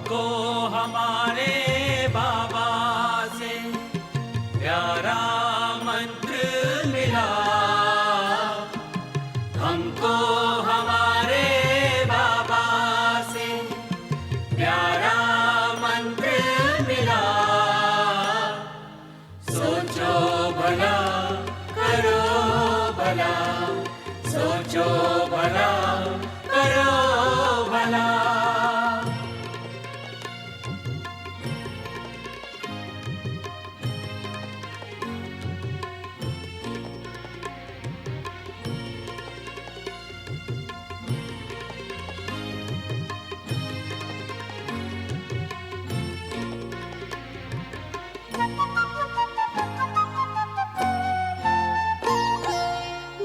हमको हमारे बाबा से प्यारा मंत्र मिला। हमको हमारे बाबा से प्यारा मंत्र मिला। सोचो भला करो भला, सोचो भला करो भला।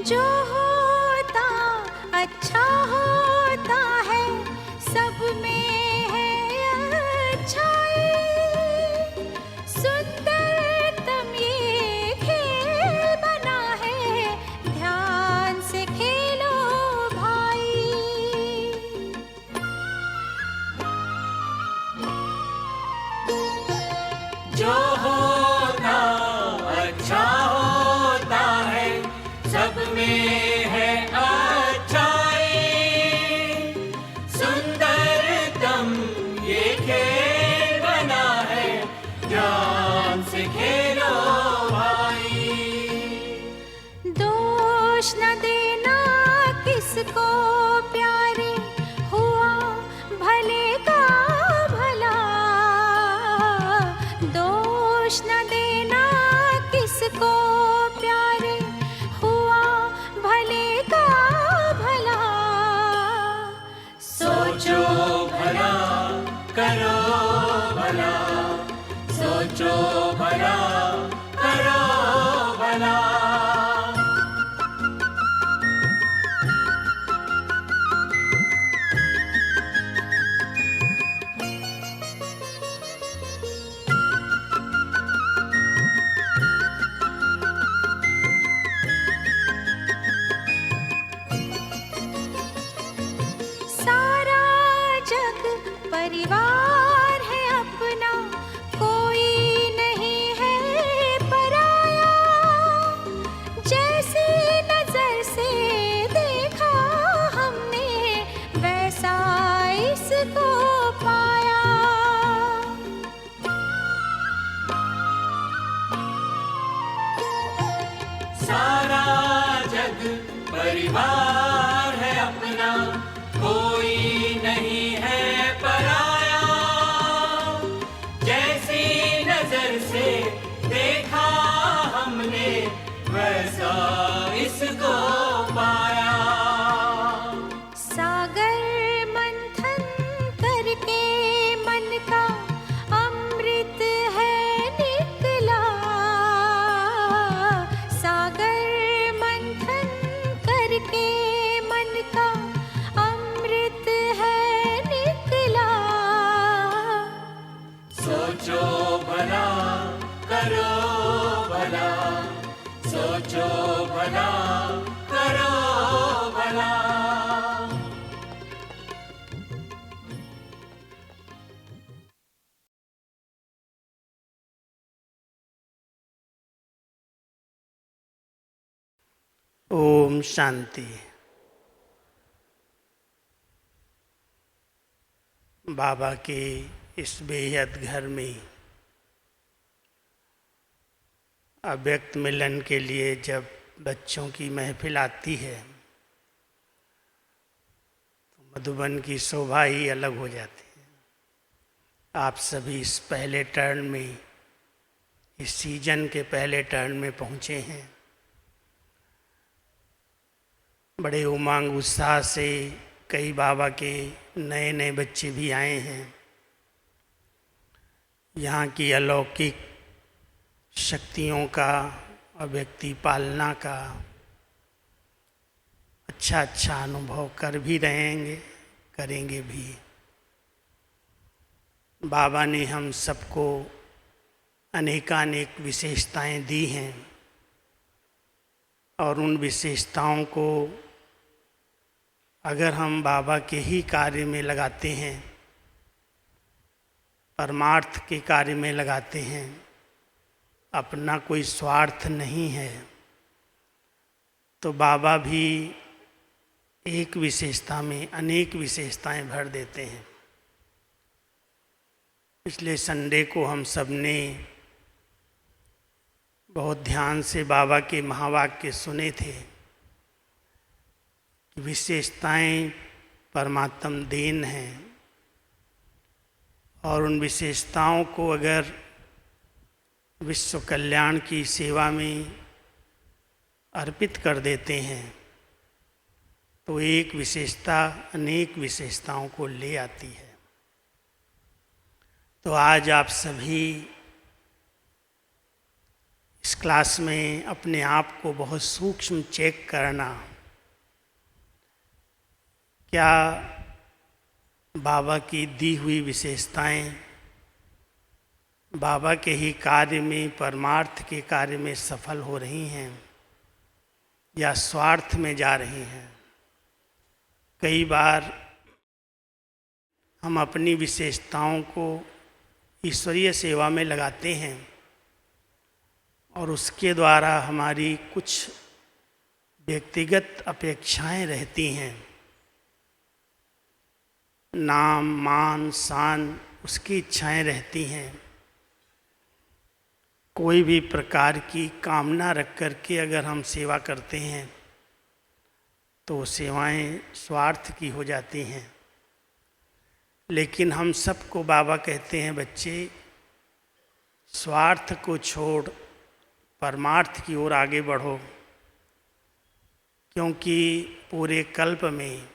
जो होता अच्छा होता है, सब में है अच्छाई। सुंदरतम ये खेल बना है, ध्यान से खेलो भाई। जो होता अच्छा होता है, सब में है अच्छाई। सुंदरतम ये खेल बना है, ध्यान से खेलो भाई। दोष न देना किसको प्यारे, हुआ भले का भला। दोष न देना किसको प्यारे, हुआ भले का भला। सोचो भला करो भला, सोचो भला करो भला। सारा जग परिवार है अपना, कोई नहीं है पराया। जैसी नजर से देखा हमने, वैसा इसको पाया। सारा जग परिवार है अपना, कोई नहीं है पराया। जैसी नजर से देखा हमने, वैसा इसको पाया। सागर मंथन करके मन का अमृत है निकला। सागर मंथन करके मन का अमृत है निकला। सोचो भला करो भला, सोचो भला करो भला। ओम शांति। बाबा के इस बेहद घर में अव्यक्त मिलन के लिए जब बच्चों की महफिल आती है, तो मधुबन की शोभा ही अलग हो जाती है। आप सभी इस पहले टर्न में, इस सीजन के पहले टर्न में पहुँचे हैं। बड़े उमंग उत्साह से कई बाबा के नए नए बच्चे भी आए हैं। यहाँ की अलौकिक शक्तियों का, अव्यक्ति पालना का अच्छा अनुभव कर भी रहेंगे, करेंगे भी। बाबा ने हम सबको अनेकानेक विशेषताएं दी हैं और उन विशेषताओं को अगर हम बाबा के ही कार्य में लगाते हैं परमार्थ के कार्य में लगाते हैं, अपना कोई स्वार्थ नहीं है, तो बाबा भी एक विशेषता में अनेक विशेषताएं भर देते हैं। पिछले संडे को हम सब ने बहुत ध्यान से बाबा के महावाक्य सुने थे कि विशेषताएं परमात्म देन हैं, और उन विशेषताओं को अगर विश्व कल्याण की सेवा में अर्पित कर देते हैं तो एक विशेषता अनेक विशेषताओं को ले आती है। तो आज आप सभी इस क्लास में अपने आप को बहुत सूक्ष्म चेक करना, क्या बाबा की दी हुई विशेषताएं बाबा के ही कार्य में, परमार्थ के कार्य में सफल हो रही हैं या स्वार्थ में जा रही हैं। कई बार हम अपनी विशेषताओं को ईश्वरीय सेवा में लगाते हैं और उसके द्वारा हमारी कुछ व्यक्तिगत अपेक्षाएं रहती हैं, नाम मान शान उसकी इच्छाएं रहती हैं। कोई भी प्रकार की कामना रख कर के अगर हम सेवा करते हैं तो सेवाएं स्वार्थ की हो जाती हैं। लेकिन हम सबको बाबा कहते हैं, बच्चे स्वार्थ को छोड़ परमार्थ की ओर आगे बढ़ो, क्योंकि पूरे कल्प में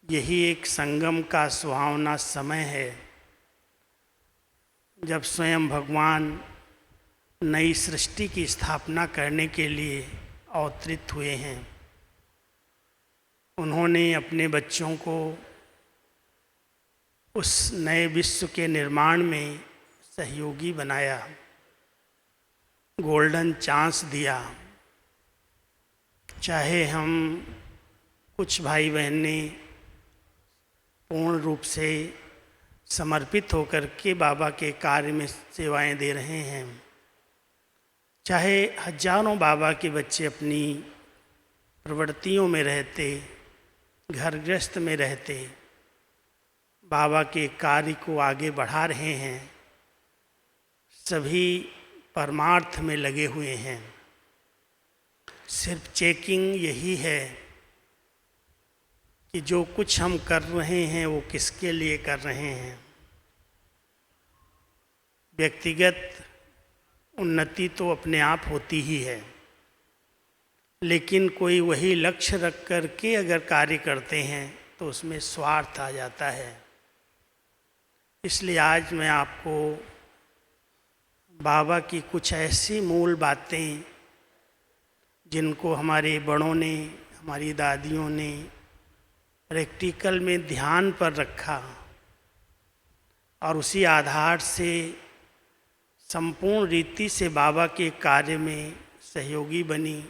यही एक संगम का सुहावना समय है जब स्वयं भगवान नई सृष्टि की स्थापना करने के लिए अवतरित हुए हैं। उन्होंने अपने बच्चों को उस नए विश्व के निर्माण में सहयोगी बनाया, गोल्डन चांस दिया। चाहे हम कुछ भाई बहनें पूर्ण रूप से समर्पित होकर के बाबा के कार्य में सेवाएं दे रहे हैं, चाहे हजारों बाबा के बच्चे अपनी प्रवृत्तियों में रहते, घर गृहस्थ में रहते, बाबा के कार्य को आगे बढ़ा रहे हैं, सभी परमार्थ में लगे हुए हैं। सिर्फ चेकिंग यही है कि जो कुछ हम कर रहे हैं वो किसके लिए कर रहे हैं। व्यक्तिगत उन्नति तो अपने आप होती ही है, लेकिन कोई वही लक्ष्य रख कर के अगर कार्य करते हैं तो उसमें स्वार्थ आ जाता है। इसलिए आज मैं आपको बाबा की कुछ ऐसी मूल बातें जिनको हमारे बड़ों ने, हमारी दादियों ने प्रैक्टिकल में ध्यान पर रखा और उसी आधार से संपूर्ण रीति से बाबा के कार्य में सहयोगी बनी,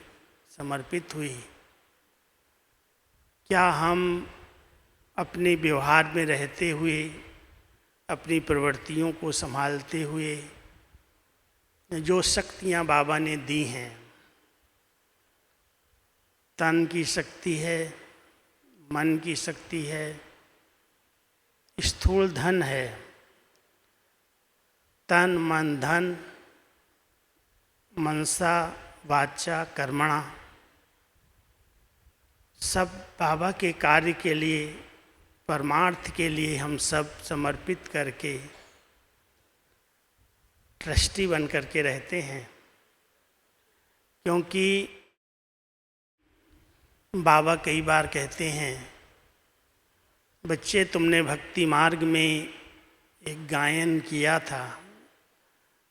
समर्पित हुई। क्या हम अपने व्यवहार में रहते हुए, अपनी प्रवृत्तियों को संभालते हुए जो शक्तियाँ बाबा ने दी हैं, तन की शक्ति है, मन की शक्ति है, स्थूल धन है, तन मन धन, मनसा वाचा कर्मणा, सब बाबा के कार्य के लिए, परमार्थ के लिए हम सब समर्पित करके ट्रस्टी बन करके रहते हैं। क्योंकि बाबा कई बार कहते हैं, बच्चे तुमने भक्ति मार्ग में एक गायन किया था,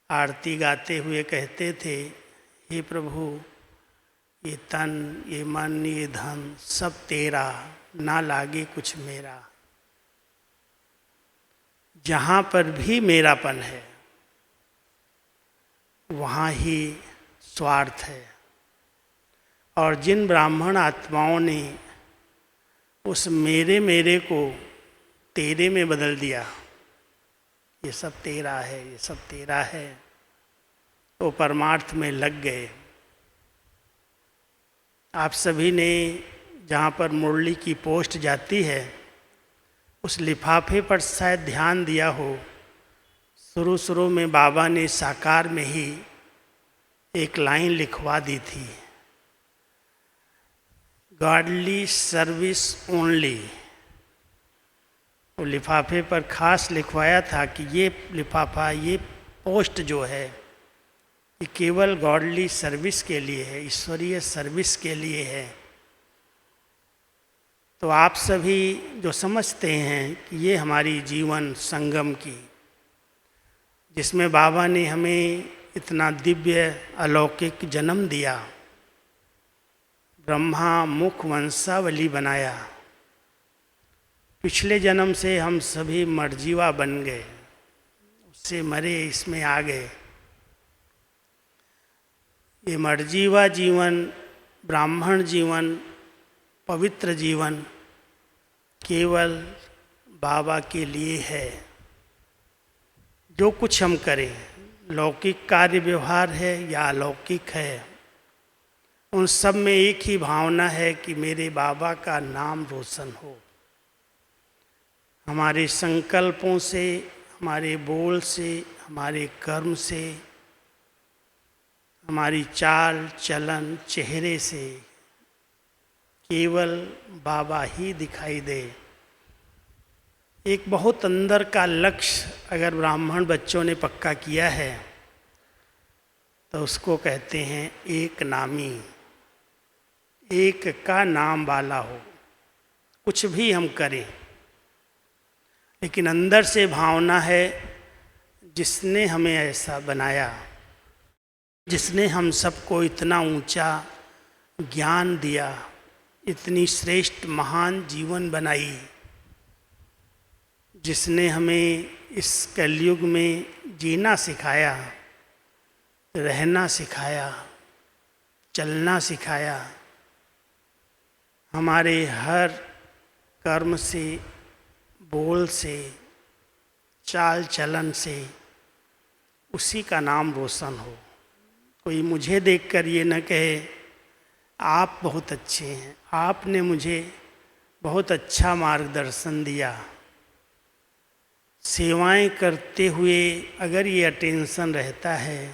आरती गाते हुए कहते थे, हे प्रभु ये तन, ये मन, ये धन सब तेरा, ना लागे कुछ मेरा। जहाँ पर भी मेरापन है वहाँ ही स्वार्थ है। और जिन ब्राह्मण आत्माओं ने उस मेरे को तेरे में बदल दिया, ये सब तेरा है, ये सब तेरा है, तो परमार्थ में लग गए। आप सभी ने जहाँ पर मुरली की पोस्ट जाती है उस लिफाफे पर शायद ध्यान दिया हो, शुरू शुरू में बाबा ने साकार में ही एक लाइन लिखवा दी थी, गॉडली सर्विस ओनली। वो लिफाफे पर खास लिखवाया था कि ये लिफाफा, ये पोस्ट जो है, ये केवल गॉडली सर्विस के लिए है, ईश्वरीय सर्विस के लिए है। तो आप सभी जो समझते हैं कि ये हमारी जीवन संगम की, जिसमें बाबा ने हमें इतना दिव्य अलौकिक जन्म दिया, ब्रह्मा मुख वंशावली बनाया, पिछले जन्म से हम सभी मरजीवा बन गए, उससे मरे इसमें आ गए। ये मरजीवा जीवन, ब्राह्मण जीवन, पवित्र जीवन केवल बाबा के लिए है। जो कुछ हम करें, लौकिक कार्य व्यवहार है या अलौकिक है, उन सब में एक ही भावना है कि मेरे बाबा का नाम रोशन हो। हमारे संकल्पों से, हमारे बोल से, हमारे कर्म से, हमारी चाल चलन चेहरे से केवल बाबा ही दिखाई दे। एक बहुत अंदर का लक्ष्य अगर ब्राह्मण बच्चों ने पक्का किया है तो उसको कहते हैं एक नामी, एक का नाम वाला हो। कुछ भी हम करें, लेकिन अंदर से भावना है जिसने हमें ऐसा बनाया, जिसने हम सबको इतना ऊंचा ज्ञान दिया, इतनी श्रेष्ठ महान जीवन बनाई, जिसने हमें इस कलयुग में जीना सिखाया, रहना सिखाया, चलना सिखाया, हमारे हर कर्म से, बोल से, चाल चलन से उसी का नाम रोशन हो। कोई मुझे देखकर ये न कहे आप बहुत अच्छे हैं, आपने मुझे बहुत अच्छा मार्गदर्शन दिया। सेवाएं करते हुए अगर ये अटेंशन रहता है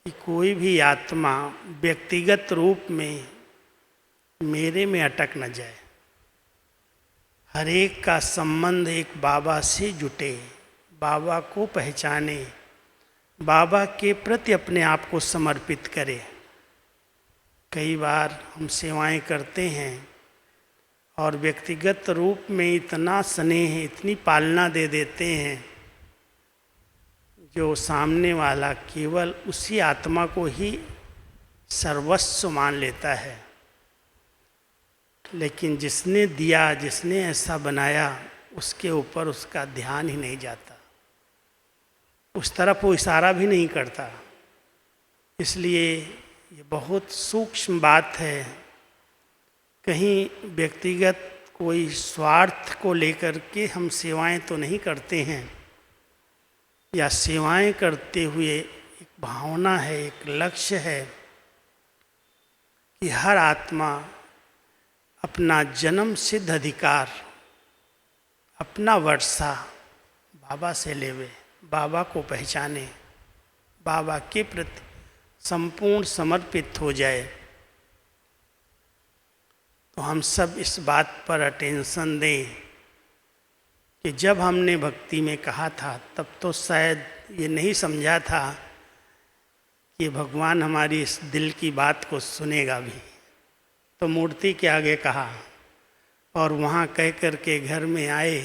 कि कोई भी आत्मा व्यक्तिगत रूप में मेरे में अटक न जाए, हर एक का संबंध एक बाबा से जुटे, बाबा को पहचाने, बाबा के प्रति अपने आप को समर्पित करे। कई बार हम सेवाएं करते हैं और व्यक्तिगत रूप में इतना स्नेह, इतनी पालना दे देते हैं जो सामने वाला केवल उसी आत्मा को ही सर्वस्व मान लेता है। लेकिन जिसने दिया, जिसने ऐसा बनाया, उसके ऊपर उसका ध्यान ही नहीं जाता, उस तरफ वो इशारा भी नहीं करता। इसलिए ये बहुत सूक्ष्म बात है। कहीं व्यक्तिगत कोई स्वार्थ को लेकर के हम सेवाएं तो नहीं करते हैं, या सेवाएं करते हुए एक भावना है, एक लक्ष्य है कि हर आत्मा अपना जन्म सिद्ध अधिकार, अपना वर्षा बाबा से लेवे, बाबा को पहचाने, बाबा के प्रति संपूर्ण समर्पित हो जाए। तो हम सब इस बात पर अटेंशन दें कि जब हमने भक्ति में कहा था तब तो शायद ये नहीं समझा था कि भगवान हमारी इस दिल की बात को सुनेगा भी। तो मूर्ति के आगे कहा और वहाँ कह कर के घर में आए,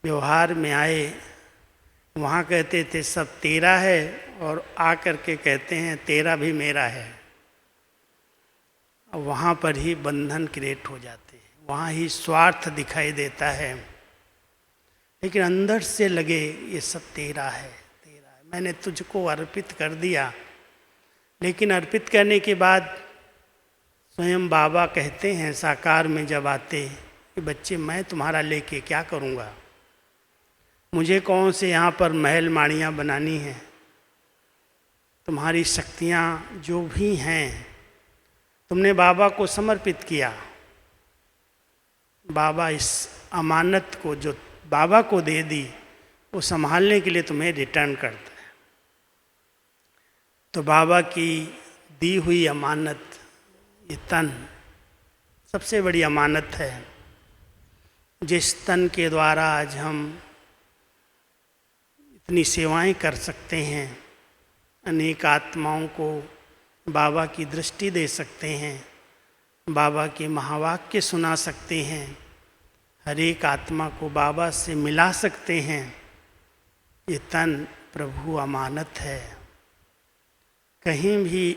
व्यवहार में आए, वहाँ कहते थे सब तेरा है और आ कर के कहते हैं तेरा भी मेरा है। वहाँ पर ही बंधन क्रिएट हो जाते हैं, वहाँ ही स्वार्थ दिखाई देता है। लेकिन अंदर से लगे ये सब तेरा है, तेरा है, मैंने तुझको अर्पित कर दिया। लेकिन अर्पित करने के बाद स्वयं बाबा कहते हैं साकार में जब आते कि बच्चे मैं तुम्हारा लेके क्या करूँगा, मुझे कौन से यहाँ पर महल माड़ियाँ बनानी हैं। तुम्हारी शक्तियाँ जो भी हैं तुमने बाबा को समर्पित किया। बाबा इस अमानत को जो बाबा को दे दी वो संभालने के लिए तुम्हें रिटर्न करता है। तो बाबा की दी हुई अमानत, ये तन सबसे बड़ी अमानत है। जिस तन के द्वारा आज हम इतनी सेवाएं कर सकते हैं, अनेक आत्माओं को बाबा की दृष्टि दे सकते हैं, बाबा के महावाक्य सुना सकते हैं, हर एक आत्मा को बाबा से मिला सकते हैं। ये तन प्रभु अमानत है। कहीं भी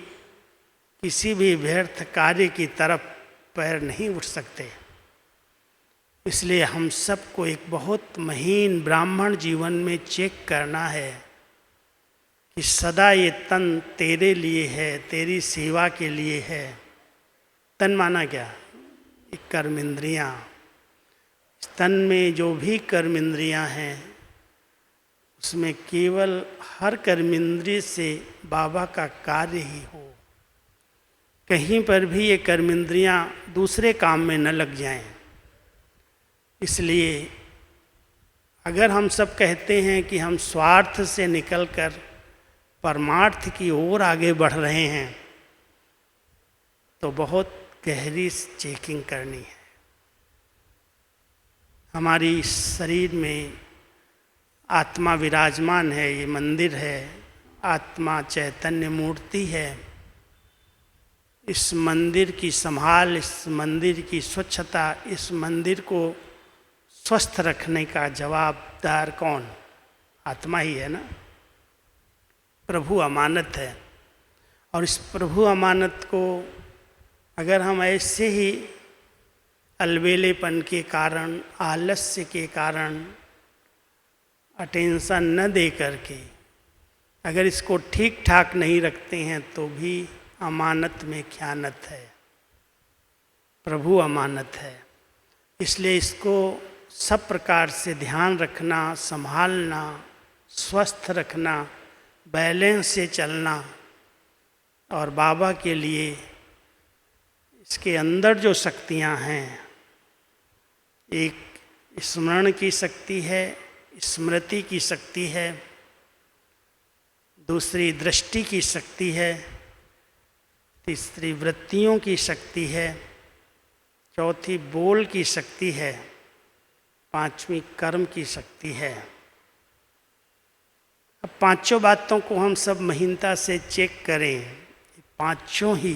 किसी भी व्यर्थ कार्य की तरफ पैर नहीं उठ सकते। इसलिए हम सबको एक बहुत महीन ब्राह्मण जीवन में चेक करना है कि सदा ये तन तेरे लिए है, तेरी सेवा के लिए है। तन माना क्या? एक कर्म इंद्रियाँ। तन में जो भी कर्म इंद्रियाँ हैं उसमें केवल हर कर्म इंद्रिय से बाबा का कार्य ही हो। कहीं पर भी ये कर्म इंद्रियाँ दूसरे काम में न लग जाएं। इसलिए अगर हम सब कहते हैं कि हम स्वार्थ से निकलकर परमार्थ की ओर आगे बढ़ रहे हैं तो बहुत गहरी चेकिंग करनी है। हमारी शरीर में आत्मा विराजमान है, ये मंदिर है, आत्मा चैतन्य मूर्ति है। इस मंदिर की संभाल, इस मंदिर की स्वच्छता, इस मंदिर को स्वस्थ रखने का जवाबदार कौन? आत्मा ही है ना। प्रभु अमानत है। और इस प्रभु अमानत को अगर हम ऐसे ही अलबेलेपन के कारण, आलस्य के कारण अटेंशन न दे करके अगर इसको ठीक ठाक नहीं रखते हैं तो भी अमानत में ख़यानत है। प्रभु अमानत है। इसलिए इसको सब प्रकार से ध्यान रखना, संभालना, स्वस्थ रखना, बैलेंस से चलना और बाबा के लिए इसके अंदर जो शक्तियाँ हैं, एक स्मरण की शक्ति है, स्मृति की शक्ति है, दूसरी दृष्टि की शक्ति है, तीसरी वृत्तियों की शक्ति है, चौथी बोल की शक्ति है, पांचवी कर्म की शक्ति है। अब पांचों बातों को हम सब महीनता से चेक करें। पांचों ही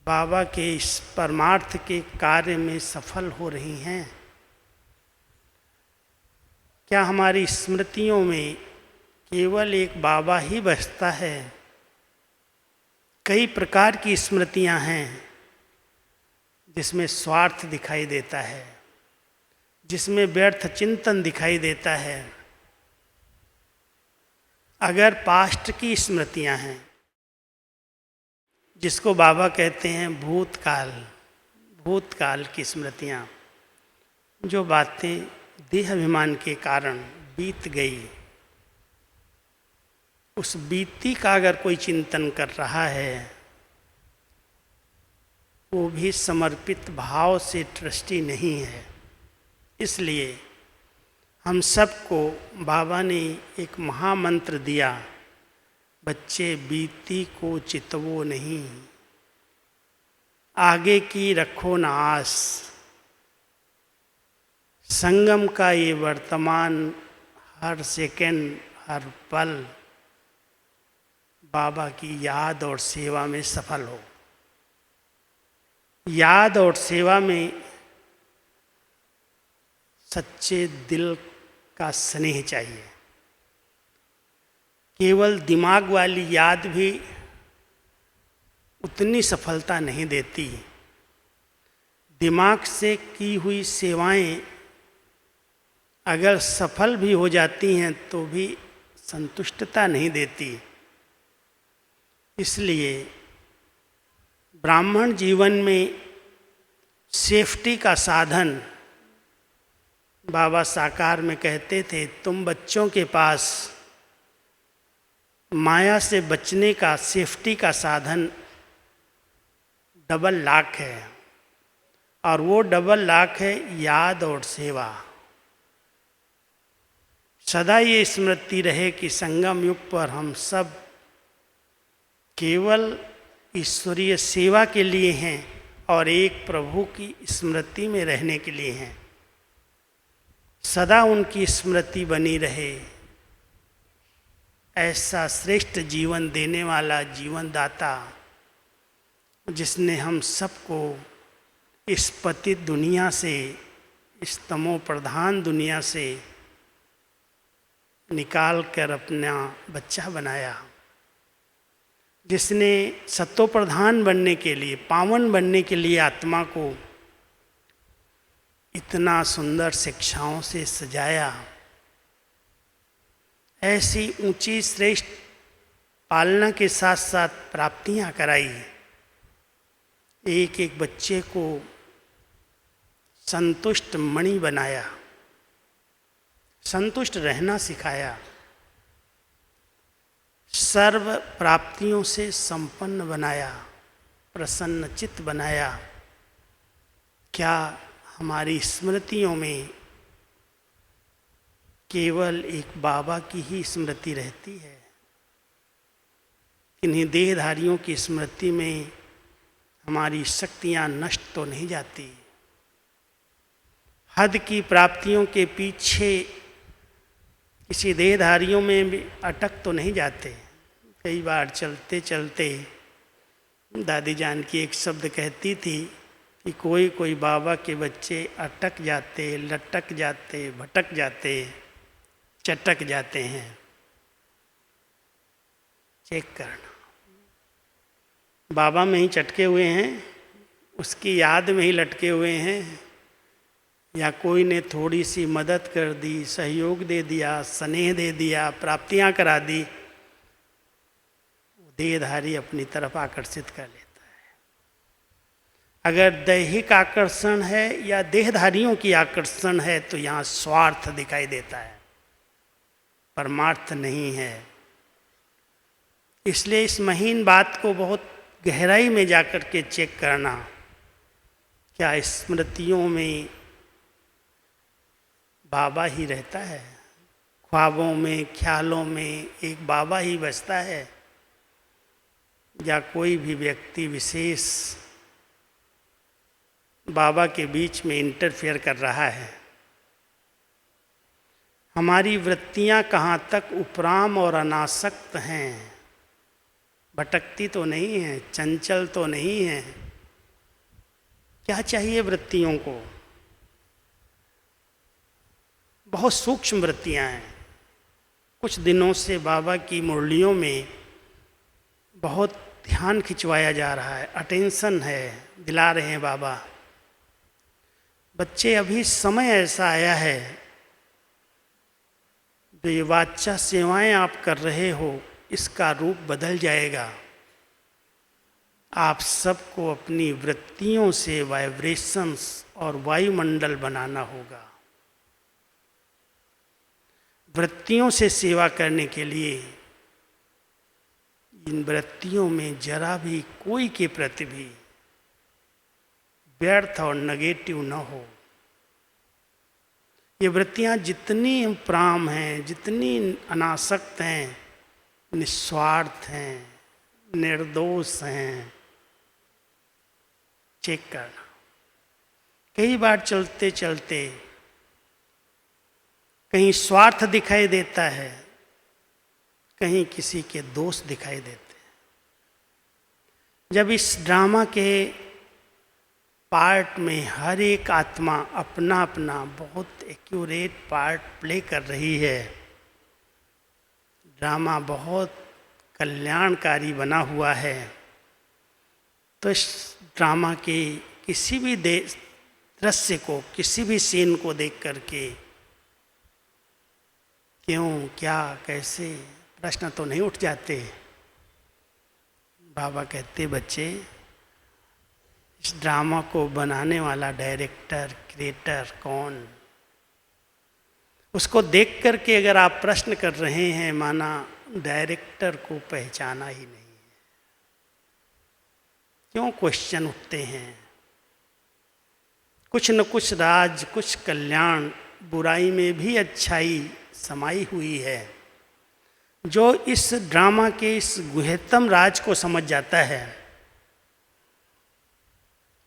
बाबा के इस परमार्थ के कार्य में सफल हो रही हैं। क्या हमारी स्मृतियों में केवल एक बाबा ही बसता है? कई प्रकार की स्मृतियां हैं जिसमें स्वार्थ दिखाई देता है, जिसमें व्यर्थ चिंतन दिखाई देता है। अगर पास्ट की स्मृतियां हैं, जिसको बाबा कहते हैं भूतकाल, भूतकाल की स्मृतियां, जो बातें देह अभिमान के कारण बीत गई, उस बीती का अगर कोई चिंतन कर रहा है वो भी समर्पित भाव से दृष्टि नहीं है। इसलिए हम सबको बाबा ने एक महामंत्र दिया, बच्चे बीती को चितवो नहीं, आगे की रखो न आस, संगम का ये वर्तमान हर सेकंड, हर पल बाबा की याद और सेवा में सफल हो। याद और सेवा में सच्चे दिल का स्नेह चाहिए। केवल दिमाग वाली याद भी उतनी सफलता नहीं देती। दिमाग से की हुई सेवाएं अगर सफल भी हो जाती हैं तो भी संतुष्टता नहीं देती। इसलिए ब्राह्मण जीवन में सेफ्टी का साधन बाबा साकार में कहते थे, तुम बच्चों के पास माया से बचने का सेफ्टी का साधन डबल लॉक है, और वो डबल लॉक है याद और सेवा। सदा ये स्मृति रहे कि संगम युग पर हम सब केवल ईश्वरीय सेवा के लिए हैं और एक प्रभु की स्मृति में रहने के लिए हैं। सदा उनकी स्मृति बनी रहे। ऐसा श्रेष्ठ जीवन देने वाला जीवन दाता, जिसने हम सबको इस पतित दुनिया से, इस तमो प्रधान दुनिया से निकाल कर अपना बच्चा बनाया, जिसने सत्व प्रधान बनने के लिए, पावन बनने के लिए आत्मा को इतना सुंदर शिक्षाओं से सजाया, ऐसी ऊंची श्रेष्ठ पालना के साथ साथ प्राप्तियां कराई, एक एक बच्चे को संतुष्ट मणि बनाया, संतुष्ट रहना सिखाया, सर्व प्राप्तियों से संपन्न बनाया, प्रसन्न चित्त बनाया। क्या हमारी स्मृतियों में केवल एक बाबा की ही स्मृति रहती है? इन्हीं देहधारियों की स्मृति में हमारी शक्तियां नष्ट तो नहीं जाती? हद की प्राप्तियों के पीछे किसी देहधारियों में भी अटक तो नहीं जाते? कई बार चलते चलते दादी जान की एक शब्द कहती थी कि कोई कोई बाबा के बच्चे अटक जाते, लटक जाते, भटक जाते, चटक जाते हैं। चेक करना, बाबा में ही चटके हुए हैं, उसकी याद में ही लटके हुए हैं, या कोई ने थोड़ी सी मदद कर दी, सहयोग दे दिया, स्नेह दे दिया, प्राप्तियां करा दी, देहधारी अपनी तरफ आकर्षित कर लेता है। अगर दैहिक आकर्षण है या देहधारियों की आकर्षण है तो यहाँ स्वार्थ दिखाई देता है, परमार्थ नहीं है। इसलिए इस महीन बात को बहुत गहराई में जाकर के चेक करना, क्या स्मृतियों में बाबा ही रहता है? ख्वाबों में, ख्यालों में एक बाबा ही बसता है, या कोई भी व्यक्ति विशेष बाबा के बीच में इंटरफेयर कर रहा है? हमारी वृत्तियां कहाँ तक उपराम और अनासक्त हैं? भटकती तो नहीं है, चंचल तो नहीं है? क्या चाहिए वृत्तियों को? बहुत सूक्ष्म वृत्तियां हैं। कुछ दिनों से बाबा की मुरलियों में बहुत ध्यान खिंचवाया जा रहा है, अटेंशन है, दिला रहे हैं बाबा। बच्चे, अभी समय ऐसा आया है, जो ये वाचा सेवाएं आप कर रहे हो, इसका रूप बदल जाएगा। आप सबको अपनी वृत्तियों से वाइब्रेशंस और वायुमंडल बनाना होगा। वृत्तियों से सेवा करने के लिए इन वृत्तियों में जरा भी कोई के प्रति भी व्यर्थ और नेगेटिव न हो। ये वृत्तियां जितनी प्राम हैं, जितनी अनासक्त हैं, निस्वार्थ हैं, निर्दोष हैं, चेक करना। कई बार चलते चलते कहीं स्वार्थ दिखाई देता है, कहीं किसी के दोष दिखाई देते हैं। जब इस ड्रामा के पार्ट में हर एक आत्मा अपना अपना बहुत एक्यूरेट पार्ट प्ले कर रही है, ड्रामा बहुत कल्याणकारी बना हुआ है, तो इस ड्रामा के किसी भी दृश्य को, किसी भी सीन को देख करके क्यों, क्या, कैसे प्रश्न तो नहीं उठ जाते? बाबा कहते, बच्चे, इस ड्रामा को बनाने वाला डायरेक्टर, क्रिएटर कौन? उसको देख कर के अगर आप प्रश्न कर रहे हैं, माना डायरेक्टर को पहचाना ही नहीं है। क्यों क्वेश्चन उठते हैं? कुछ न कुछ राज, कुछ कल्याण, बुराई में भी अच्छाई समाई हुई है। जो इस ड्रामा के इस गुह्यतम राज को समझ जाता है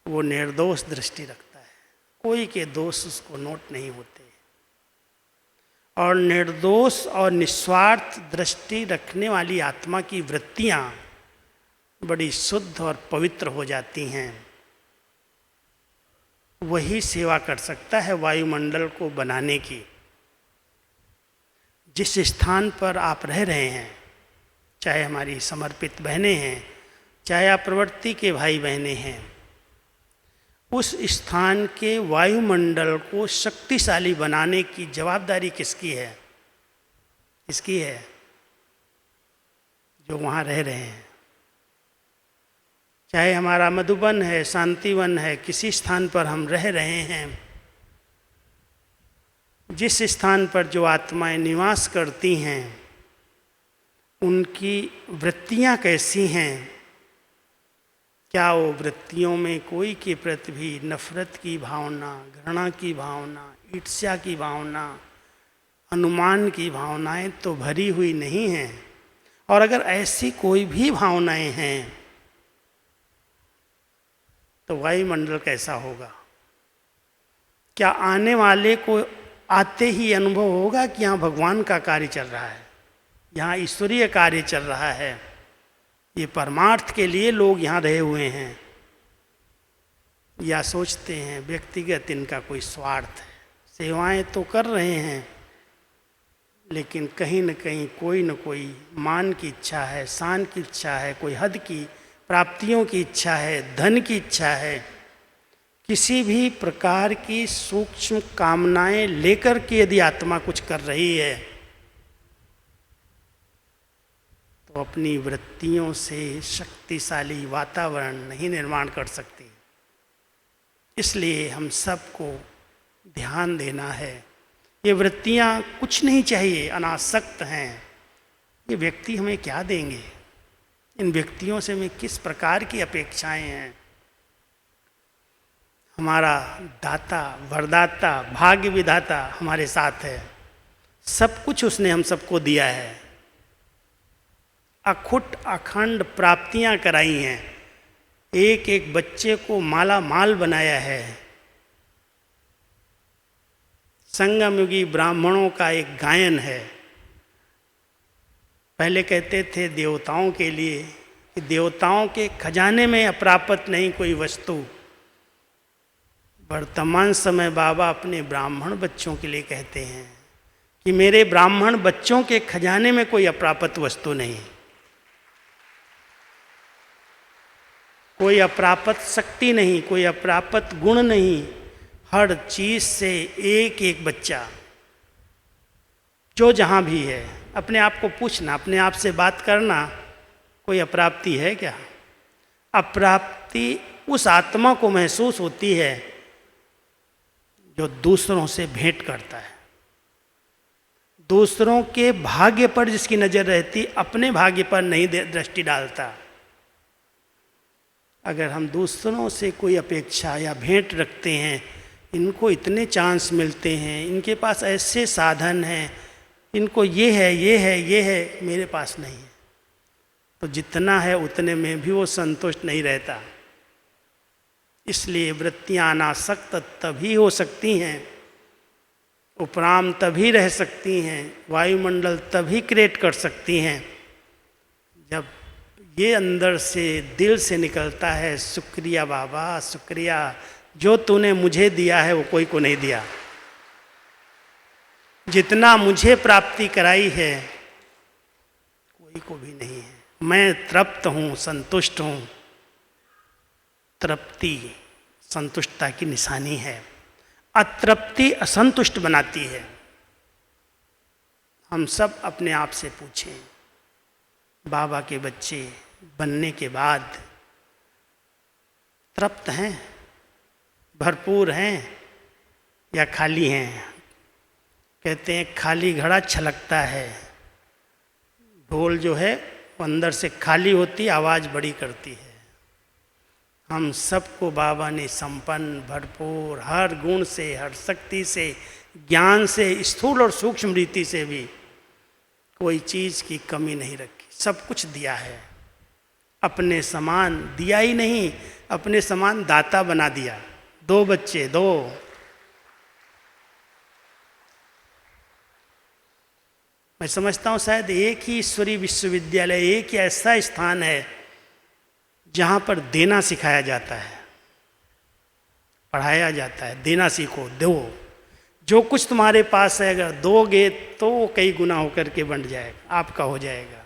वो निर्दोष दृष्टि रखता है, कोई के दोष उसको नोट नहीं होते। और निर्दोष और निस्वार्थ दृष्टि रखने वाली आत्मा की वृत्तियां बड़ी शुद्ध और पवित्र हो जाती हैं। वही सेवा कर सकता है वायुमंडल को बनाने की। जिस स्थान पर आप रह रहे हैं, चाहे हमारी समर्पित बहनें हैं, चाहे आप प्रवृत्ति के भाई बहनें हैं, उस स्थान के वायुमंडल को शक्तिशाली बनाने की जवाबदारी किसकी है? किसकी है? जो वहाँ रह रहे हैं। चाहे हमारा मधुबन है, शांतिवन है, किसी स्थान पर हम रह रहे हैं, जिस स्थान पर जो आत्माएं निवास करती हैं उनकी वृत्तियां कैसी हैं? क्या वो वृत्तियों में कोई के प्रति भी नफरत की भावना, घृणा की भावना, ईर्ष्या की भावना, अनुमान की भावनाएं तो भरी हुई नहीं हैं? और अगर ऐसी कोई भी भावनाएं हैं तो वायुमंडल कैसा होगा? क्या आने वाले को आते ही अनुभव होगा कि यहाँ भगवान का कार्य चल रहा है, यहाँ ईश्वरीय कार्य चल रहा है, ये परमार्थ के लिए लोग यहाँ रहे हुए हैं? या सोचते हैं व्यक्तिगत इनका कोई स्वार्थ है, सेवाएं तो कर रहे हैं लेकिन कहीं न कहीं कोई न कोई मान की इच्छा है, शान की इच्छा है, कोई हद की प्राप्तियों की इच्छा है, धन की इच्छा है, किसी भी प्रकार की सूक्ष्म कामनाएं लेकर के यदि आत्मा कुछ कर रही है तो अपनी वृत्तियों से शक्तिशाली वातावरण नहीं निर्माण कर सकती। इसलिए हम सबको ध्यान देना है। ये वृत्तियां कुछ नहीं चाहिए, अनासक्त हैं। ये व्यक्ति हमें क्या देंगे? इन व्यक्तियों से हमें किस प्रकार की अपेक्षाएं हैं? हमारा दाता, वरदाता, भाग्य विधाता हमारे साथ है, सब कुछ उसने हम सबको दिया है, अखुट अखंड प्राप्तियां कराई हैं, एक एक बच्चे को माला माल बनाया है। संगम युगी ब्राह्मणों का एक गायन है। पहले कहते थे देवताओं के लिए कि देवताओं के खजाने में अप्राप्त नहीं कोई वस्तु। वर्तमान समय बाबा अपने ब्राह्मण बच्चों के लिए कहते हैं कि मेरे ब्राह्मण बच्चों के खजाने में कोई अप्राप्त वस्तु नहीं, कोई अप्राप्त शक्ति नहीं, कोई अप्राप्त गुण नहीं। हर चीज से एक एक बच्चा जो जहाँ भी है, अपने आप को पूछना, अपने आप से बात करना, कोई अप्राप्ति है क्या? अप्राप्ति उस आत्मा को महसूस होती है जो दूसरों से भेंट करता है, दूसरों के भाग्य पर जिसकी नजर रहती, अपने भाग्य पर नहीं दृष्टि डालता। अगर हम दूसरों से कोई अपेक्षा या भेंट रखते हैं, इनको इतने चांस मिलते हैं, इनके पास ऐसे साधन हैं, इनको ये है, ये है, ये है, मेरे पास नहीं है, तो जितना है उतने में भी वो संतुष्ट नहीं रहता। इसलिए वृत्तियां अनासक्त तभी हो सकती हैं, उपराम तभी रह सकती हैं, वायुमंडल तभी क्रिएट कर सकती हैं जब ये अंदर से दिल से निकलता है, शुक्रिया बाबा, शुक्रिया, जो तूने मुझे दिया है वो कोई को नहीं दिया। जितना मुझे प्राप्ति कराई है कोई को भी नहीं है। मैं तृप्त हूँ, संतुष्ट हूँ। तृप्ति संतुष्टता की निशानी है, अतृप्ति असंतुष्ट बनाती है। हम सब अपने आप से पूछें, बाबा के बच्चे बनने के बाद तृप्त हैं, भरपूर हैं या खाली हैं? कहते हैं खाली घड़ा छलकता है, ढोल जो है वो अंदर से खाली होती, आवाज़ बड़ी करती है। हम सबको बाबा ने संपन्न, भरपूर, हर गुण से, हर शक्ति से, ज्ञान से, स्थूल और सूक्ष्म रीति से भी कोई चीज़ की कमी नहीं रखी, सब कुछ दिया है। अपने समान दिया ही नहीं, अपने समान दाता बना दिया। 2 बच्चे, 2। मैं समझता हूँ शायद एक ही ईश्वरीय विश्वविद्यालय, एक ही ऐसा स्थान है जहाँ पर देना सिखाया जाता है, पढ़ाया जाता है। देना सीखो, दो। जो कुछ तुम्हारे पास है अगर दोगे तो वो कई गुना होकर के बन जाएगा, आपका हो जाएगा।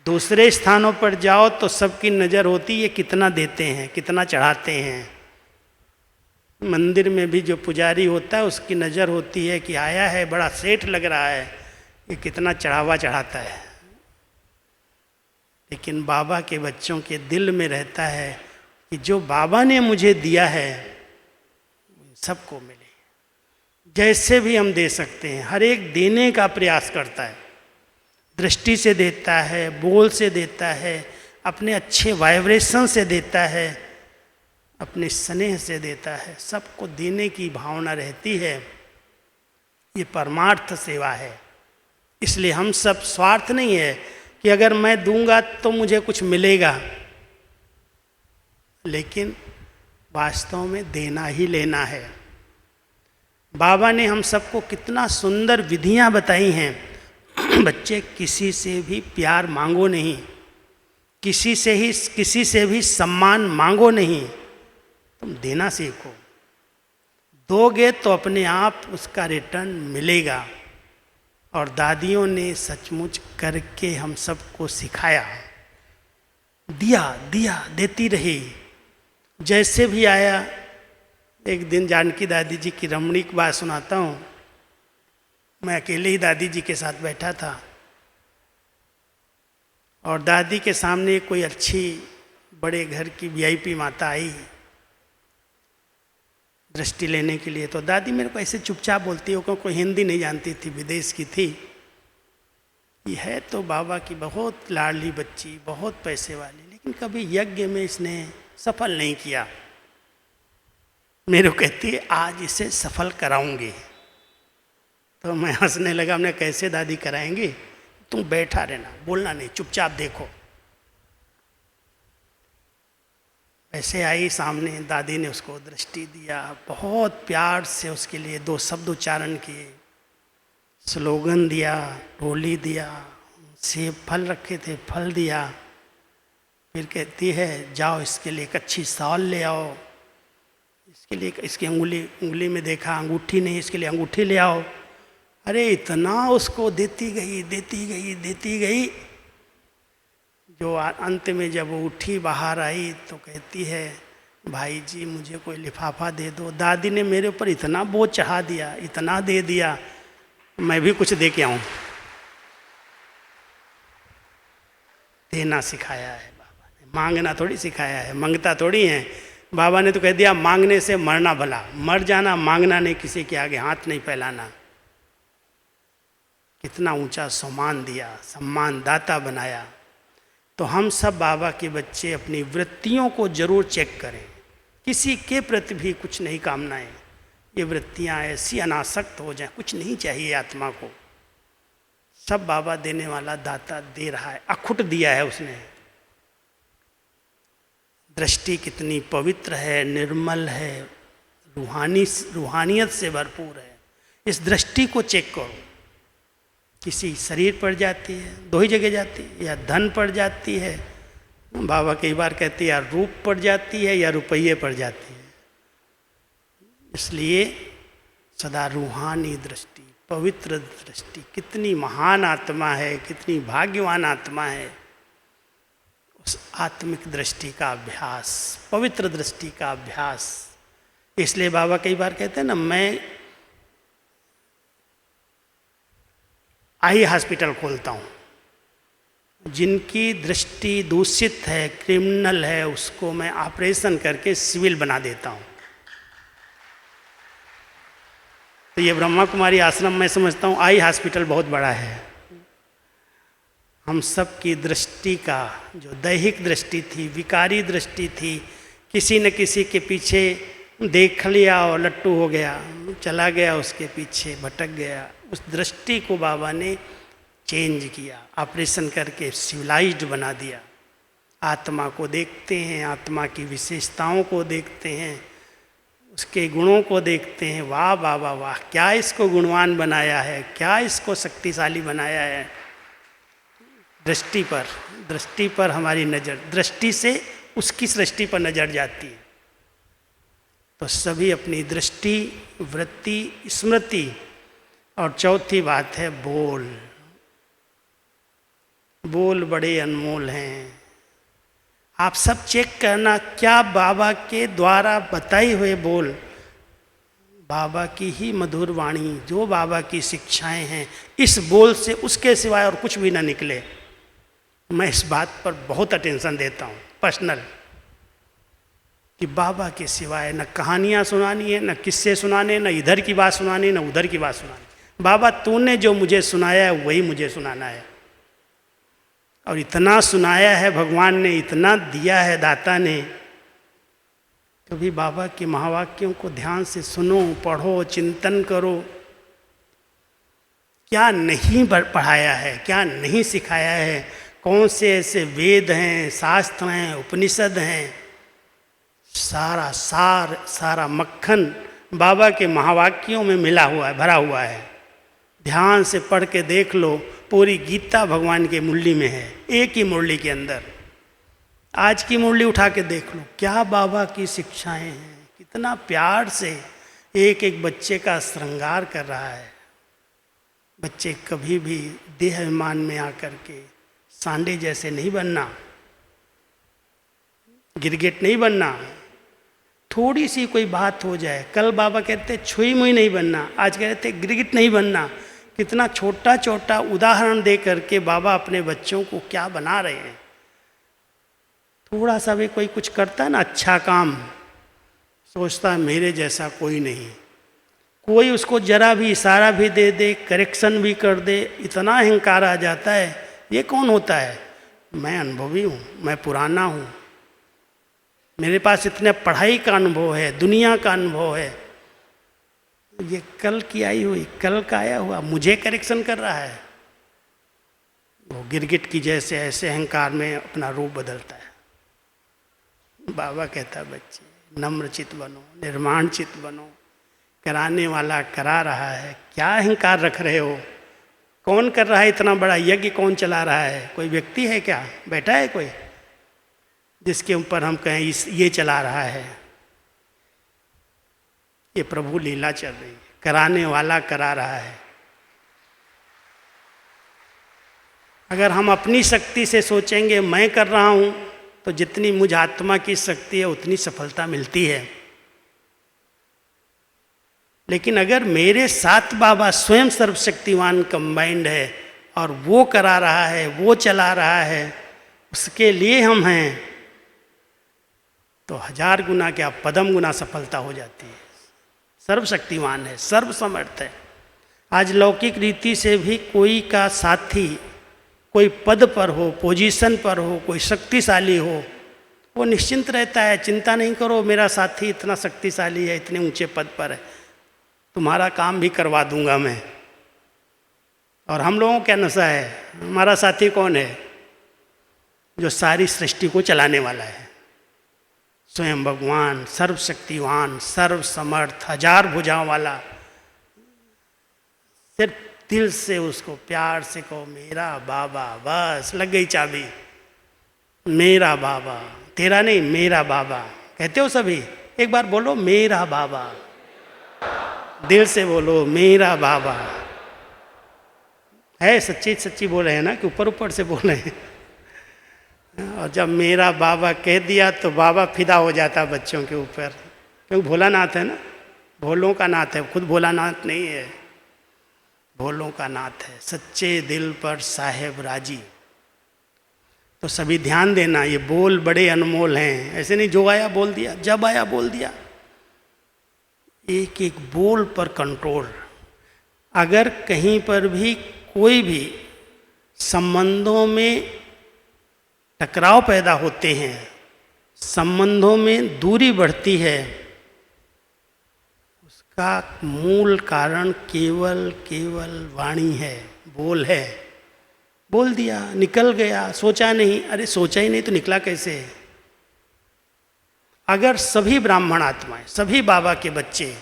दूसरे स्थानों पर जाओ तो सबकी नज़र होती है कितना देते हैं, कितना चढ़ाते हैं। मंदिर में भी जो पुजारी होता है उसकी नज़र होती है कि आया है, बड़ा सेठ लग रहा है, ये कितना चढ़ावा चढ़ाता है। लेकिन बाबा के बच्चों के दिल में रहता है कि जो बाबा ने मुझे दिया है सबको मिले। जैसे भी हम दे सकते हैं, हर एक देने का प्रयास करता है। दृष्टि से देता है, बोल से देता है, अपने अच्छे वाइब्रेशन से देता है, अपने स्नेह से देता है। सबको देने की भावना रहती है। ये परमार्थ सेवा है। इसलिए हम सब स्वार्थ नहीं है कि अगर मैं दूंगा तो मुझे कुछ मिलेगा, लेकिन वास्तव में देना ही लेना है। बाबा ने हम सबको कितना सुंदर विधियां बताई हैं। बच्चे, किसी से भी प्यार मांगो नहीं, किसी से भी सम्मान मांगो नहीं, तुम देना सीखो। दोगे तो अपने आप उसका रिटर्न मिलेगा। और दादियों ने सचमुच करके हम सबको सिखाया। दिया दिया देती रही। जैसे भी आया, एक दिन जानकी दादी जी की रमणीक बात सुनाता हूँ। मैं अकेले ही दादी जी के साथ बैठा था और दादी के सामने कोई अच्छी बड़े घर की वीआईपी माता आई दृष्टि लेने के लिए। तो दादी मेरे को ऐसे चुपचाप बोलती हो, क्योंकि हिंदी नहीं जानती थी, विदेश की थी। ये है तो बाबा की बहुत लाडली बच्ची, बहुत पैसे वाली, लेकिन कभी यज्ञ में इसने सफल नहीं किया। मेरे को कहती है आज इसे सफल कराऊंगी। तो मैं हंसने लगा। हमने कैसे दादी कराएंगे, तुम बैठा रहना, बोलना नहीं, चुपचाप देखो। ऐसे आई सामने, दादी ने उसको दृष्टि दिया, बहुत प्यार से उसके लिए 2 शब्द उच्चारण किए, स्लोगन दिया, ढोली दिया, सेब फल रखे थे, फल दिया। फिर कहती है जाओ इसके लिए एक अच्छी शॉल ले आओ, इसके लिए इसकी उंगली में देखा अंगूठी नहीं, इसके लिए अंगूठी ले आओ। अरे इतना उसको देती गई देती गई देती गई। जो अंत में जब वो उठी बाहर आई तो कहती है भाई जी मुझे कोई लिफाफा दे दो। दादी ने मेरे ऊपर इतना बोझ चढ़ा दिया, इतना दे दिया, मैं भी कुछ दे के आऊँ। देना सिखाया है बाबा ने, मांगना थोड़ी सिखाया है, मांगता थोड़ी है। बाबा ने तो कह दिया मांगने से मरना भला, मर जाना, मांगना नहीं, किसी के आगे हाथ नहीं फैलाना। कितना ऊंचा सम्मान दिया, सम्मान दाता बनाया। तो हम सब बाबा के बच्चे अपनी वृत्तियों को जरूर चेक करें। किसी के प्रति भी कुछ नहीं कामनाएं, ये वृत्तियां ऐसी अनासक्त हो जाएं, कुछ नहीं चाहिए आत्मा को। सब बाबा देने वाला दाता दे रहा है, अखुट दिया है उसने। दृष्टि कितनी पवित्र है, निर्मल है, रूहानियत से भरपूर है। इस दृष्टि को चेक करो। किसी शरीर पर जाती है, 2 ही जगह जाती है, या धन पर जाती है, बाबा कई बार कहते हैं, या रूप पर जाती है या रुपये पर जाती है। इसलिए सदा रूहानी दृष्टि, पवित्र दृष्टि, कितनी महान आत्मा है, कितनी भाग्यवान आत्मा है। उस आत्मिक दृष्टि का अभ्यास, पवित्र दृष्टि का अभ्यास। इसलिए बाबा कई बार कहते हैं ना, मैं आई हॉस्पिटल खोलता हूँ। जिनकी दृष्टि दूषित है, क्रिमिनल है, उसको मैं ऑपरेशन करके सिविल बना देता हूँ। तो ये ब्रह्मा कुमारी आश्रम मैं समझता हूँ आई हॉस्पिटल बहुत बड़ा है। हम सब की दृष्टि का जो दैहिक दृष्टि थी, विकारी दृष्टि थी, किसी न किसी के पीछे देख लिया और लट्टू हो गया, चला गया उसके पीछे, भटक गया, उस दृष्टि को बाबा ने चेंज किया, ऑपरेशन करके सिविलाइज्ड बना दिया। आत्मा को देखते हैं, आत्मा की विशेषताओं को देखते हैं, उसके गुणों को देखते हैं। वाह बाबा वाह, क्या इसको गुणवान बनाया है, क्या इसको शक्तिशाली बनाया है। दृष्टि पर हमारी नज़र, दृष्टि से उसकी सृष्टि पर नज़र जाती है। तो सभी अपनी दृष्टि, वृत्ति, स्मृति और चौथी बात है बोल। बोल बड़े अनमोल हैं। आप सब चेक करना, क्या बाबा के द्वारा बताए हुए बोल, बाबा की ही मधुर वाणी, जो बाबा की शिक्षाएं हैं, इस बोल से उसके सिवाय और कुछ भी ना निकले। मैं इस बात पर बहुत अटेंशन देता हूँ पर्सनल, कि बाबा के सिवाय न कहानियाँ सुनानी है, न किस्से सुनाने, न इधर की बात सुनानी, न उधर की बात सुनानी। बाबा तूने जो मुझे सुनाया है वही मुझे सुनाना है। और इतना सुनाया है भगवान ने, इतना दिया है दाता ने। कभी बाबा के महावाक्यों को ध्यान से सुनो, पढ़ो, चिंतन करो। क्या नहीं पढ़ाया है, क्या नहीं सिखाया है, कौन से ऐसे वेद हैं, शास्त्र हैं, उपनिषद हैं, सारा सार, सारा मक्खन बाबा के महावाक्यों में मिला हुआ है, भरा हुआ है। ध्यान से पढ़ के देख लो, पूरी गीता भगवान के मुरली में है, एक ही मुरली के अंदर। आज की मुरली उठा के देख लो, क्या बाबा की शिक्षाएं हैं, कितना प्यार से एक एक बच्चे का श्रृंगार कर रहा है। बच्चे कभी भी देह अभिमान में आकर के सांडे जैसे नहीं बनना, गिरगिट नहीं बनना। थोड़ी सी कोई बात हो जाए, कल बाबा कहते छुई मुई नहीं बनना, आज कहते गिरगिट नहीं बनना। कितना छोटा छोटा उदाहरण दे करके बाबा अपने बच्चों को क्या बना रहे हैं। थोड़ा सा भी कोई कुछ करता है ना अच्छा काम, सोचता है मेरे जैसा कोई नहीं। कोई उसको जरा भी इशारा भी दे दे, करेक्शन भी कर दे, इतना अहंकार आ जाता है। ये कौन होता है? मैं अनुभवी हूँ, मैं पुराना हूँ, मेरे पास इतने पढ़ाई का अनुभव है, दुनिया का अनुभव है। ये कल की आई हुई, कल का आया हुआ मुझे करेक्शन कर रहा है। वो गिरगिट की जैसे ऐसे अहंकार में अपना रूप बदलता है। बाबा कहता बच्चे नम्र चित बनो, निर्माण चित बनो, कराने वाला करा रहा है, क्या अहंकार रख रहे हो? कौन कर रहा है इतना बड़ा यज्ञ? कौन चला रहा है? कोई व्यक्ति है क्या? बैठा है कोई जिसके ऊपर हम कहें ये चला रहा है? ये प्रभु लीला चल रही है, कराने वाला करा रहा है। अगर हम अपनी शक्ति से सोचेंगे मैं कर रहा हूँ, तो जितनी मुझ आत्मा की शक्ति है उतनी सफलता मिलती है। लेकिन अगर मेरे साथ बाबा स्वयं सर्वशक्तिवान कंबाइंड है और वो करा रहा है, वो चला रहा है, उसके लिए हम हैं, तो 1000 गुना क्या पदम गुना सफलता हो जाती है। सर्वशक्तिवान है, सर्वसमर्थ है। आज लौकिक रीति से भी कोई का साथी कोई पद पर हो, पोजीशन पर हो, कोई शक्तिशाली हो, वो निश्चिंत रहता है, चिंता नहीं करो मेरा साथी इतना शक्तिशाली है, इतने ऊंचे पद पर है, तुम्हारा काम भी करवा दूंगा मैं। और हम लोगों का नशा है, हमारा साथी कौन है? जो सारी सृष्टि को चलाने वाला है, स्वयं भगवान, सर्वशक्तिवान, सर्वसमर्थ, 1000 भुजाओं वाला। सिर्फ दिल से उसको प्यार से कहो मेरा बाबा, बस लग गई चाबी। मेरा बाबा, तेरा नहीं, मेरा बाबा। कहते हो सभी? एक बार बोलो मेरा बाबा, दिल से बोलो मेरा बाबा। है सच्ची सच्ची बोल रहे हैं ना, कि ऊपर ऊपर से बोल रहे हैं? और जब मेरा बाबा कह दिया तो बाबा फिदा हो जाता बच्चों के ऊपर, क्योंकि भोलानाथ है ना, भोलों का नाथ है, खुद भोलानाथ नहीं है, भोलों का नाथ है। सच्चे दिल पर साहेब राजी। तो सभी ध्यान देना, ये बोल बड़े अनमोल हैं। ऐसे नहीं जो आया बोल दिया, जब आया बोल दिया। एक एक बोल पर कंट्रोल, अगर कहीं पर भी कोई भी संबंधों में टकराव पैदा होते हैं, संबंधों में दूरी बढ़ती है, उसका मूल कारण केवल वाणी है, बोल है। बोल दिया, निकल गया, सोचा नहीं। अरे सोचा ही नहीं तो निकला कैसे? अगर सभी ब्राह्मण आत्माएं, सभी बाबा के बच्चे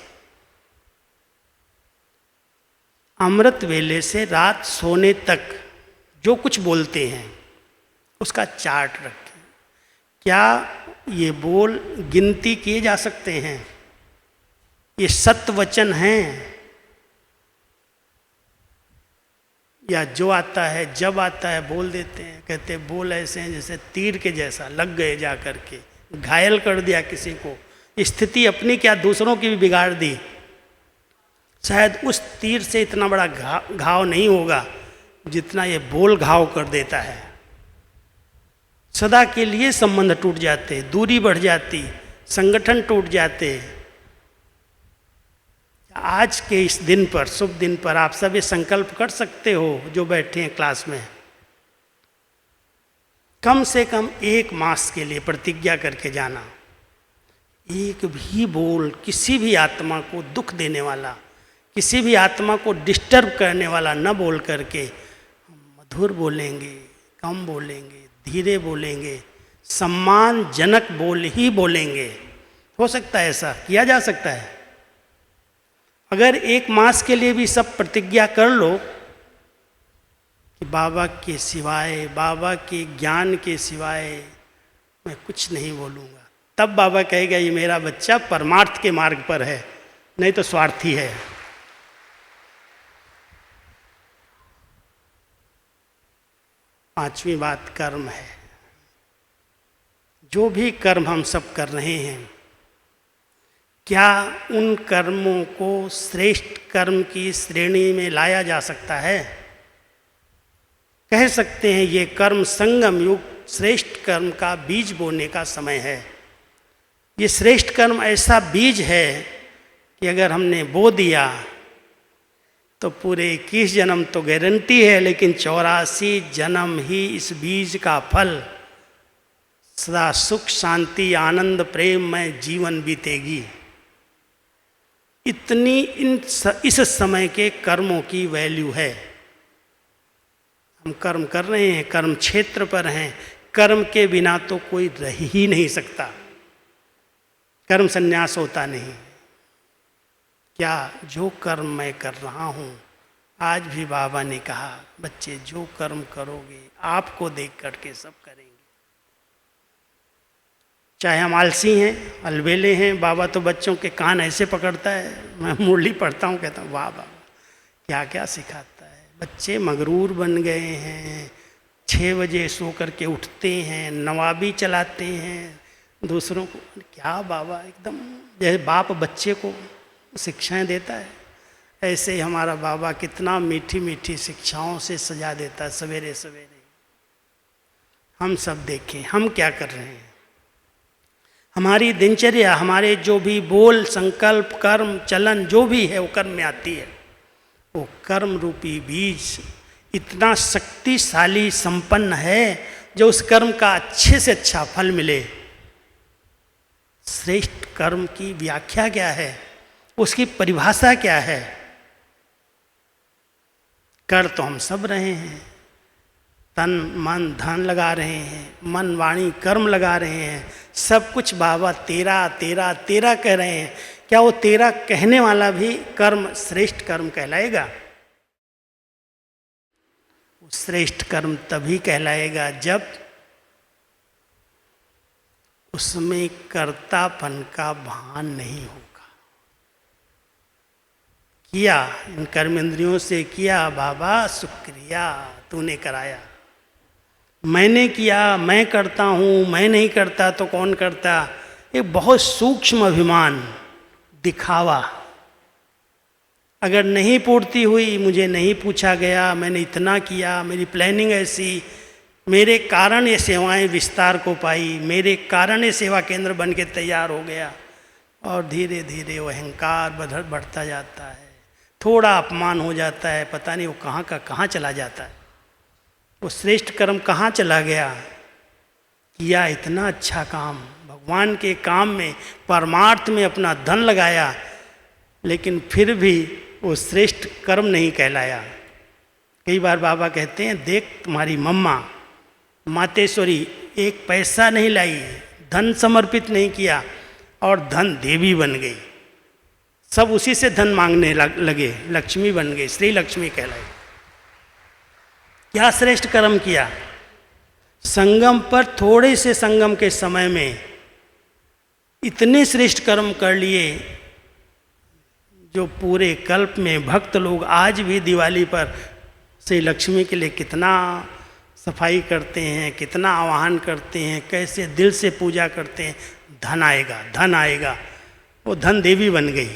अमृत वेले से रात सोने तक जो कुछ बोलते हैं उसका चार्ट रखें, क्या ये बोल गिनती किए जा सकते हैं? ये सत्य वचन हैं या जो आता है जब आता है बोल देते हैं? कहते बोल ऐसे हैं जैसे तीर के जैसा, लग गए जा करके, घायल कर दिया किसी को। स्थिति अपनी क्या दूसरों की भी बिगाड़ दी। शायद उस तीर से इतना बड़ा घाव नहीं होगा जितना ये बोल घाव कर देता है। सदा के लिए संबंध टूट जाते, दूरी बढ़ जाती, संगठन टूट जाते। आज के इस दिन पर, शुभ दिन पर आप सब ये संकल्प कर सकते हो जो बैठे हैं क्लास में, कम से कम 1 मास के लिए प्रतिज्ञा करके जाना, एक भी बोल किसी भी आत्मा को दुख देने वाला, किसी भी आत्मा को डिस्टर्ब करने वाला न बोल करके मधुर बोलेंगे, कम बोलेंगे, धीरे बोलेंगे, सम्मानजनक बोल ही बोलेंगे। हो सकता है ऐसा किया जा सकता है। अगर 1 मास के लिए भी सब प्रतिज्ञा कर लो कि बाबा के सिवाय, बाबा के ज्ञान के सिवाय मैं कुछ नहीं बोलूँगा, तब बाबा कहेगा ये मेरा बच्चा परमार्थ के मार्ग पर है, नहीं तो स्वार्थी है। पांचवी बात कर्म है। जो भी कर्म हम सब कर रहे हैं, क्या उन कर्मों को श्रेष्ठ कर्म की श्रेणी में लाया जा सकता है? कह सकते हैं ये कर्म संगम युग श्रेष्ठ कर्म का बीज बोने का समय है। ये श्रेष्ठ कर्म ऐसा बीज है कि अगर हमने बो दिया तो पूरे 21 जन्म तो गारंटी है, लेकिन 84 जन्म ही इस बीज का फल सदा सुख शांति आनंद प्रेम में जीवन बीतेगी। इतनी इस समय के कर्मों की वैल्यू है। हम कर्म कर रहे हैं, कर्म क्षेत्र पर हैं, कर्म के बिना तो कोई रह ही नहीं सकता, कर्म संन्यास होता नहीं। क्या जो कर्म मैं कर रहा हूँ, आज भी बाबा ने कहा बच्चे जो कर्म करोगे आपको देख करके सब करेंगे। चाहे हम आलसी हैं, अलबेले हैं, बाबा तो बच्चों के कान ऐसे पकड़ता है, मैं मुरली पढ़ता हूँ, कहता हूँ वाह बाबा क्या क्या सिखाता है। बच्चे मगरूर बन गए हैं, 6 बजे सो करके उठते हैं, नवाबी चलाते हैं दूसरों को। क्या बाबा एकदम जैसे बाप बच्चे को शिक्षाएं देता है, ऐसे ही हमारा बाबा कितना मीठी मीठी शिक्षाओं से सजा देता है सवेरे सवेरे। हम सब देखें हम क्या कर रहे हैं। हमारी दिनचर्या, हमारे जो भी बोल संकल्प कर्म चलन जो भी है वो कर्म में आती है। वो कर्म रूपी बीज इतना शक्तिशाली संपन्न है जो उस कर्म का अच्छे से अच्छा फल मिले। श्रेष्ठ कर्म की व्याख्या क्या है, उसकी परिभाषा क्या है? कर तो हम सब रहे हैं, तन मन धन लगा रहे हैं, मन वाणी कर्म लगा रहे हैं, सब कुछ बाबा तेरा तेरा तेरा कह रहे हैं। क्या वो तेरा कहने वाला भी कर्म श्रेष्ठ कर्म कहलाएगा? श्रेष्ठ कर्म तभी कहलाएगा जब उसमें कर्तापन का भान नहीं होगा। किया, इन कर्म इंद्रियों से किया, बाबा शुक्रिया तूने कराया। मैंने किया, मैं करता हूँ, मैं नहीं करता तो कौन करता, एक बहुत सूक्ष्म अभिमान, दिखावा। अगर नहीं पूर्ति हुई, मुझे नहीं पूछा गया, मैंने इतना किया, मेरी प्लानिंग ऐसी, मेरे कारण ये सेवाएं विस्तार को पाई, मेरे कारण ये सेवा केंद्र बन के तैयार हो गया, और धीरे धीरे वो अहंकार बढ़ता जाता है, थोड़ा अपमान हो जाता है, पता नहीं वो कहाँ का कहाँ चला जाता है, वो श्रेष्ठ कर्म कहाँ चला गया। किया इतना अच्छा काम, भगवान के काम में परमार्थ में अपना धन लगाया, लेकिन फिर भी वो श्रेष्ठ कर्म नहीं कहलाया। कई बार बाबा कहते हैं, देख तुम्हारी मम्मा मातेश्वरी एक पैसा नहीं लाई, धन समर्पित नहीं किया और धन देवी बन गई। सब उसी से धन मांगने लगे, लक्ष्मी बन गई, श्री लक्ष्मी कहलाई। क्या श्रेष्ठ कर्म किया। संगम पर थोड़े से संगम के समय में इतने श्रेष्ठ कर्म कर लिए, जो पूरे कल्प में भक्त लोग आज भी दिवाली पर श्री लक्ष्मी के लिए कितना सफाई करते हैं, कितना आवाहन करते हैं, कैसे दिल से पूजा करते हैं। धन आएगा, धन आएगा, वो धन देवी बन गई।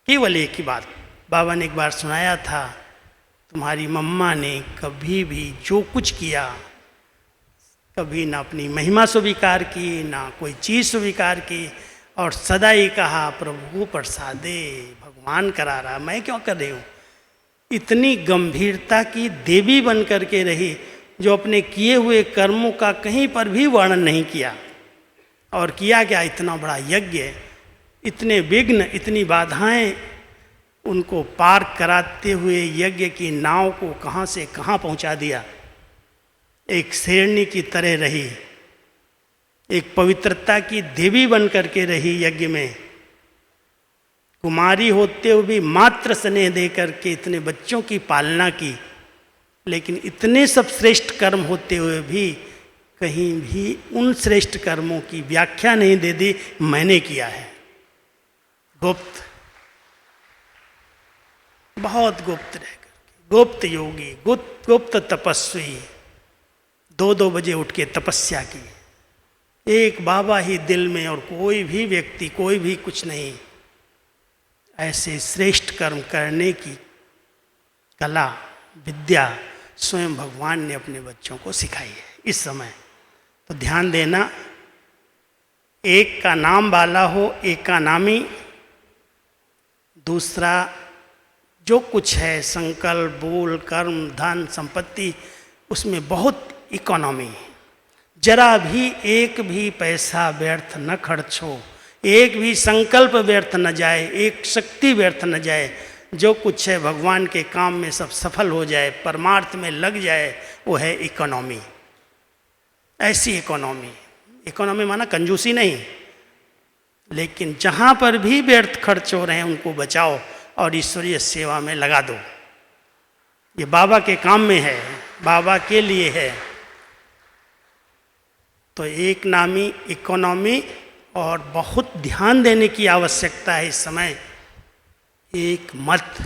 केवल एक ही बात बाबा ने एक बार सुनाया था, तुम्हारी मम्मा ने कभी भी जो कुछ किया, कभी ना अपनी महिमा स्वीकार की, ना कोई चीज़ स्वीकार की, और सदा ही कहा प्रभु प्रसादे, भगवान करा रहा, मैं क्यों कर रही हूँ। इतनी गंभीरता की देवी बन करके रही, जो अपने किए हुए कर्मों का कहीं पर भी वर्णन नहीं किया। और किया क्या, इतना बड़ा यज्ञ, इतने विघ्न, इतनी बाधाएं उनको पार कराते हुए यज्ञ की नाव को कहाँ से कहाँ पहुँचा दिया। एक शेरनी की तरह रही, एक पवित्रता की देवी बन करके रही यज्ञ में। कुमारी होते हुए भी मात्र स्नेह दे करके इतने बच्चों की पालना की, लेकिन इतने सब श्रेष्ठ कर्म होते हुए भी कहीं भी उन श्रेष्ठ कर्मों की व्याख्या नहीं दे दी, मैंने किया है। गुप्त, बहुत गुप्त रह करके, गुप्त योगी, गुप्त तपस्वी, 2-2 बजे उठ के तपस्या की, एक बाबा ही दिल में और कोई भी व्यक्ति, कोई भी कुछ नहीं। ऐसे श्रेष्ठ कर्म करने की कला, विद्या स्वयं भगवान ने अपने बच्चों को सिखाई है इस समय। तो ध्यान देना, एक का नाम वाला हो, एक का नामी, दूसरा जो कुछ है संकल्प, बोल, कर्म, धन, संपत्ति, उसमें बहुत इकोनॉमी। जरा भी एक भी पैसा व्यर्थ न खर्च हो, एक भी संकल्प व्यर्थ न जाए, एक शक्ति व्यर्थ न जाए। जो कुछ है भगवान के काम में सब सफल हो जाए, परमार्थ में लग जाए, वो है इकोनॉमी। ऐसी इकोनॉमी, इकोनॉमी माना कंजूसी नहीं, लेकिन जहाँ पर भी व्यर्थ खर्च हो रहे हैं उनको बचाओ और ईश्वरीय सेवा में लगा दो। ये बाबा के काम में है, बाबा के लिए है। तो एक नामी, इकोनॉमी, और बहुत ध्यान देने की आवश्यकता है इस समय। एक मत,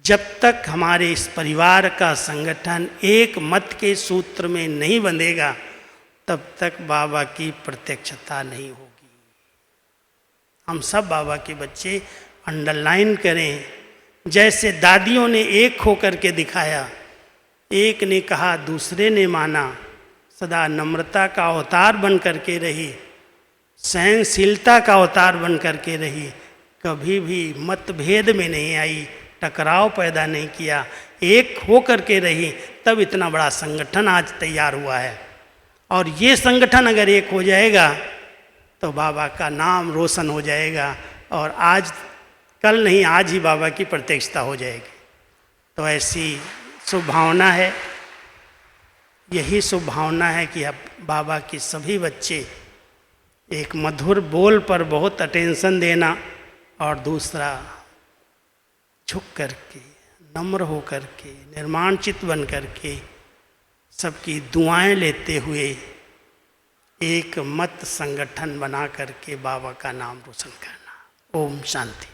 जब तक हमारे इस परिवार का संगठन एक मत के सूत्र में नहीं बंधेगा, तब तक बाबा की प्रत्यक्षता नहीं होगी। हम सब बाबा के बच्चे, अंडरलाइन करें, जैसे दादियों ने एक होकर के दिखाया, एक ने कहा दूसरे ने माना, सदा नम्रता का अवतार बन करके रही, सहनशीलता का अवतार बन करके रही, कभी भी मतभेद में नहीं आई, टकराव पैदा नहीं किया, एक हो करके रही, तब इतना बड़ा संगठन आज तैयार हुआ है। और ये संगठन अगर एक हो जाएगा तो बाबा का नाम रोशन हो जाएगा, और आज कल नहीं, आज ही बाबा की प्रत्यक्षता हो जाएगी। तो ऐसी शुभ भावना है, यही शुभ भावना है कि अब बाबा के सभी बच्चे एक मधुर बोल पर बहुत अटेंशन देना, और दूसरा झुक करके, नम्र हो करके, निर्माण चित्त बन करके, सबकी दुआएं लेते हुए एक मत संगठन बना करके बाबा का नाम रोशन करना। ओम शांति।